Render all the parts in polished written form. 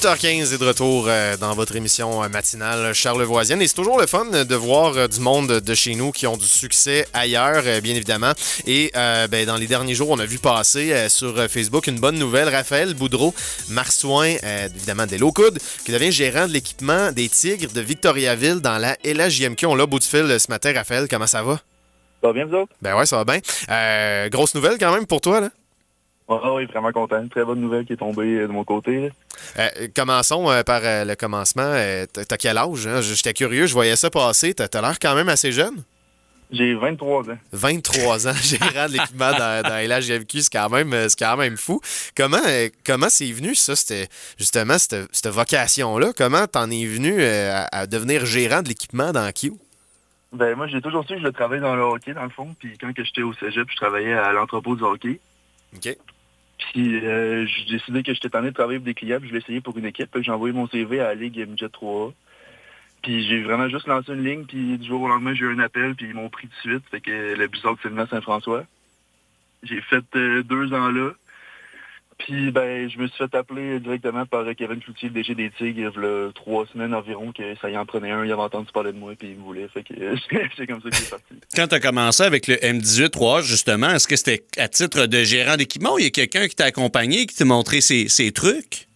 8h15 est de retour dans votre émission matinale charlevoisienne. Et c'est toujours le fun de voir du monde de chez nous qui ont du succès ailleurs, bien évidemment. Et dans les derniers jours, on a vu passer sur Facebook une bonne nouvelle. Raphaël Boudreau, marsouin, évidemment des Low-Coudes, qui devient gérant de l'équipement des Tigres de Victoriaville dans la LHJMQ. On l'a au bout du fil ce matin. Raphaël, comment ça va? Ça va bien, vous autres? Ben ouais, ça va bien. Grosse nouvelle quand même pour toi, là? Oui, vraiment content. Très bonne nouvelle qui est tombée de mon côté. Commençons par le commencement. T'as quel âge? Hein? J'étais curieux, je voyais ça passer. T'as l'air quand même assez jeune. J'ai 23 ans. 23 ans, gérant de l'équipement dans LHJMQ, c'est quand même fou. Comment c'est venu, ça, justement, cette vocation-là? Comment t'en es venu à devenir gérant de l'équipement dans Q? Ben moi, j'ai toujours su que je travaillais dans le hockey, dans le fond. Puis quand j'étais au cégep, je travaillais à l'entrepôt du hockey. OK. Puis j'ai décidé que j'étais tanné de travailler pour des clients, puis je l'ai essayé pour une équipe. Puis j'ai envoyé mon CV à la Ligue Midget 3A. Puis j'ai vraiment juste lancé une ligne, puis du jour au lendemain, j'ai eu un appel, puis ils m'ont pris tout de suite. Fait que le Bizarre de Sylvain-Saint-François. J'ai fait 2 ans là. Puis ben je me suis fait appeler directement par Kevin Cloutier, le DG des Tigres, il y a 3 semaines environ, que ça y en prenait un, il avait entendu parler de moi, puis il me voulait. Fait que c'est comme ça que c'est parti. Quand tu as commencé avec le M18-3A, justement, est-ce que c'était à titre de gérant d'équipement ou il y a quelqu'un qui t'a accompagné, qui t'a montré ses trucs?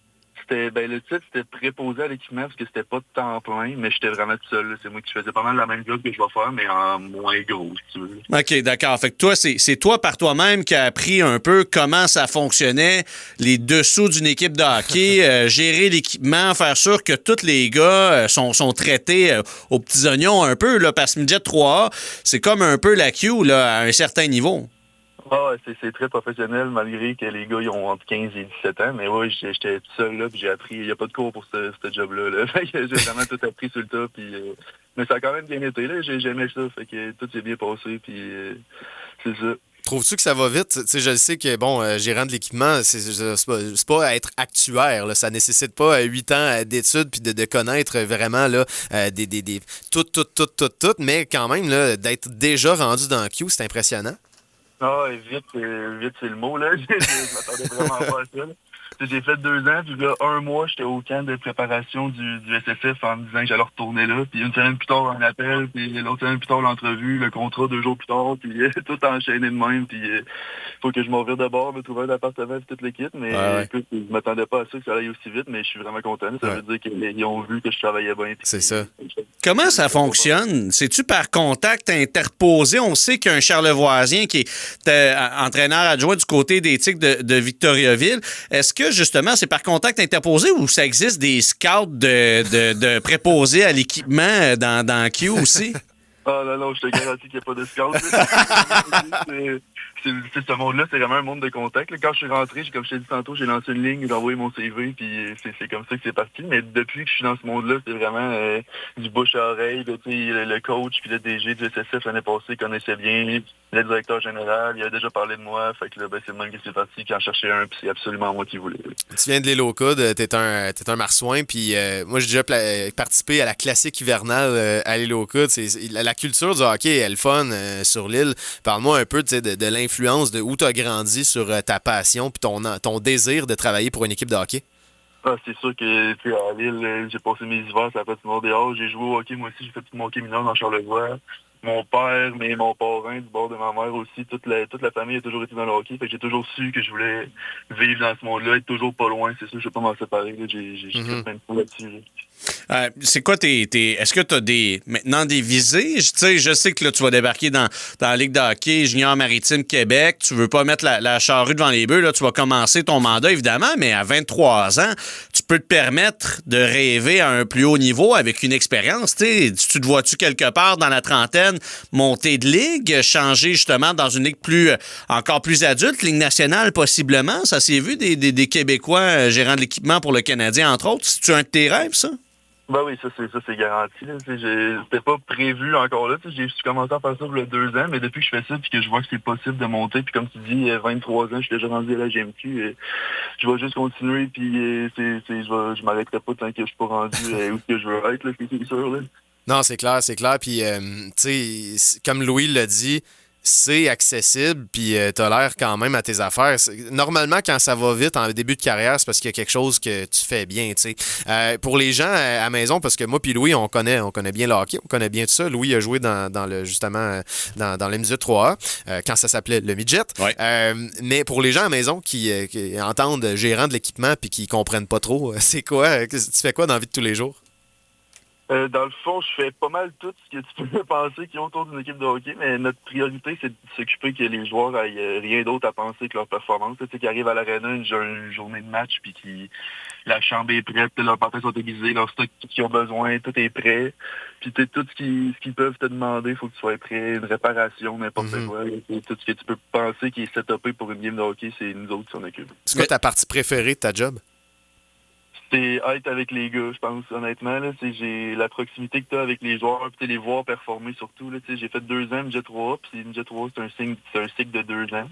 Le titre, c'était préposé à l'équipement parce que c'était pas de temps plein, mais j'étais vraiment tout seul. Là. C'est moi qui faisais pas mal la même job que je vais faire, mais en moins gros, si tu veux. OK, d'accord. Fait que toi, c'est toi par toi-même qui as appris un peu comment ça fonctionnait, les dessous d'une équipe de hockey, gérer l'équipement, faire sûr que tous les gars sont traités aux petits oignons un peu, là, parce que Midget 3A, c'est comme un peu la Q là, à un certain niveau. Ah, c'est très professionnel, malgré que les gars, ils ont entre 15 et 17 ans. Mais oui, j'étais tout seul, là, puis j'ai appris. Il n'y a pas de cours pour ce job-là. Là. Fait que j'ai vraiment tout appris sur le tas. Puis, mais ça a quand même bien été, là. J'aimais ça. Fait que tout s'est bien passé, puis c'est ça. Trouves-tu que ça va vite? Tu sais, je sais que, gérant de l'équipement, c'est pas à être actuaire. Là. Ça nécessite pas 8 ans d'études puis de connaître vraiment là, tout. Mais quand même, là, d'être déjà rendu dans Q, c'est impressionnant. Ah, vite, c'est le mot, là. Je m'attendais vraiment pas à ça. Là. J'ai fait 2 ans, puis là, 1 mois, j'étais au camp de préparation du SSF en me disant que j'allais retourner là. Puis une semaine plus tard, un appel, puis l'autre semaine plus tard, l'entrevue, le contrat 2 jours plus tard, puis tout enchaîné de même. Puis faut que je m'en vire de bord, me trouver un appartement et toute l'équipe. Mais écoute, je m'attendais pas à ça que ça aille aussi vite, mais je suis vraiment content. Ça veut dire qu'ils ont vu que je travaillais bien. C'est ça. Comment ça fonctionne? C'est-tu par contact interposé? On sait qu'un Charlevoisien qui est entraîneur adjoint du côté des Tigres de Victoriaville, est-ce que justement c'est par contact interposé ou ça existe des scouts de préposés à l'équipement dans Q aussi? Ah non, je te garantis qu'il n'y a pas de scout. Ce monde-là, c'est vraiment un monde de contact. Là. Quand je suis rentré, comme je t'ai dit tantôt, j'ai lancé une ligne, j'ai envoyé mon CV, puis c'est comme ça que c'est parti. Mais depuis que je suis dans ce monde-là, c'est vraiment du bouche à oreille. Là, le coach puis le DG du SSF l'année passée connaissait bien. Le directeur général, il a déjà parlé de moi. Fait que là, c'est le même que c'est parti, qui en cherchait un, puis c'est absolument moi qui voulais. Tu viens de les Low-Coudes, t'es un marsouin, puis moi j'ai déjà participé à la classique hivernale à les Low-Coudes. La culture du hockey est le fun sur l'île. Parle-moi un peu de l'influence de où tu as grandi sur ta passion puis ton désir de travailler pour une équipe de hockey. Ah, c'est sûr que à Lille, j'ai passé mes hivers, ça a fait mon dehors. J'ai joué au hockey, moi aussi, j'ai fait tout mon hockey mineur dans Charlevoix. Mon père, mais mon parrain du bord de ma mère aussi, toute la famille a toujours été dans le hockey. Fait que j'ai toujours su que je voulais vivre dans ce monde-là, être toujours pas loin. C'est sûr, je vais pas m'en séparer. Là. J'ai fait plein de fois là-dessus. Là. C'est quoi est-ce que tu as maintenant des visées? Je sais que là, tu vas débarquer dans la Ligue de hockey junior maritime Québec. Tu veux pas mettre la charrue devant les bœufs. Là, tu vas commencer ton mandat, évidemment, mais à 23 ans, tu peux te permettre de rêver à un plus haut niveau avec une expérience. Tu te vois-tu quelque part dans la trentaine monter de ligue, changer justement dans une ligue encore plus adulte, Ligue nationale possiblement? Ça s'est vu des Québécois gérant de l'équipement pour le Canadien, entre autres. C'est-tu un de tes rêves, ça? Ben oui, ça c'est garanti. Là. C'était pas prévu encore là. J'ai commencé à faire ça pour le 2 ans, mais depuis que je fais ça puis que je vois que c'est possible de monter, puis comme tu dis, 23 ans, je suis déjà rendu à la GMQ. Je vais juste continuer, puis je m'arrêterai pas tant que je suis pas rendu où que je veux être, là, c'est sûr. Là. Non, c'est clair. Puis, tu sais, comme Louis l'a dit, c'est accessible, puis t'as l'air quand même à tes affaires. Normalement, quand ça va vite en début de carrière, c'est parce qu'il y a quelque chose que tu fais bien, tu sais. Pour les gens à la maison, parce que moi puis Louis, on connaît bien le hockey, on connaît bien tout ça. Louis a joué justement dans le midget 3A, quand ça s'appelait le midget. Ouais. Mais pour les gens à la maison qui entendent gérant de l'équipement puis qui comprennent pas trop, c'est quoi? Tu fais quoi dans la vie de tous les jours? Dans le fond, je fais pas mal tout ce que tu peux penser qui est autour d'une équipe de hockey, mais notre priorité, c'est de s'occuper que les joueurs aient rien d'autre à penser que leur performance. Tu sais, qu'ils arrivent à l'aréna une journée de match, puis la chambre est prête, leurs patins sont aiguisés, leur stock, tout ce qu'ils ont besoin, tout est prêt. Puis tout ce qu'ils peuvent te demander, il faut que tu sois prêt, une réparation, n'importe quoi. Tout ce que tu peux penser qui est setupé pour une game de hockey, c'est nous autres qui s'en occupent. C'est quoi ta partie préférée de ta job? C'est être avec les gars, je pense, honnêtement. Là, j'ai la proximité que tu as avec les joueurs, puis les voir performer surtout. Là, j'ai fait 2 ans Midget 3A, puis Midget 3A, c'est un cycle de 2 ans.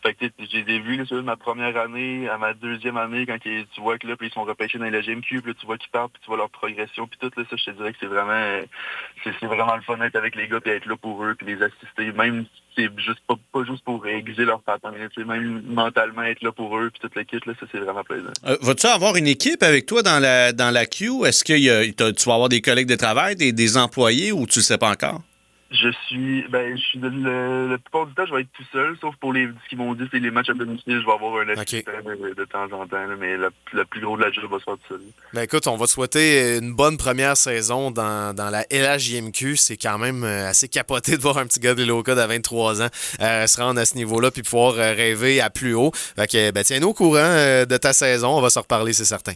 Fait que j'ai des vues là, sur ma première année à ma deuxième année, quand tu vois que là, puis ils sont repêchés dans la GMQ, puis là, tu vois qu'ils partent, puis tu vois leur progression, puis tout, là, ça, je te dirais que c'est vraiment le fun d'être avec les gars, puis être là pour eux, puis les assister, même c'est juste pas juste pour aiguiser leur patin, même mentalement être là pour eux, puis toute l'équipe, là, ça, c'est vraiment plaisant. Vas-tu avoir une équipe avec toi dans la Q? Est-ce que tu vas avoir des collègues de travail, des employés, ou tu le sais pas encore? Je suis la plupart du temps, je vais être tout seul, sauf pour ce qu'ils m'ont dit, c'est les matchs à domicile, je vais avoir un assistant de temps en temps, là, mais le plus gros de la job va se faire tout seul. Ben écoute, on va te souhaiter une bonne première saison dans la LHJMQ. C'est quand même assez capoté de voir un petit gars de Loca de 23 ans se rendre à ce niveau-là puis pouvoir rêver à plus haut. Fait que, tiens-nous au courant de ta saison. On va se reparler, c'est certain.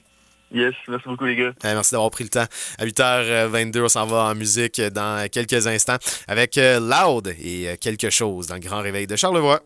Yes, merci beaucoup les gars. Merci d'avoir pris le temps. À 8h22, on s'en va en musique dans quelques instants avec Loud et quelque chose dans le grand réveil de Charlevoix.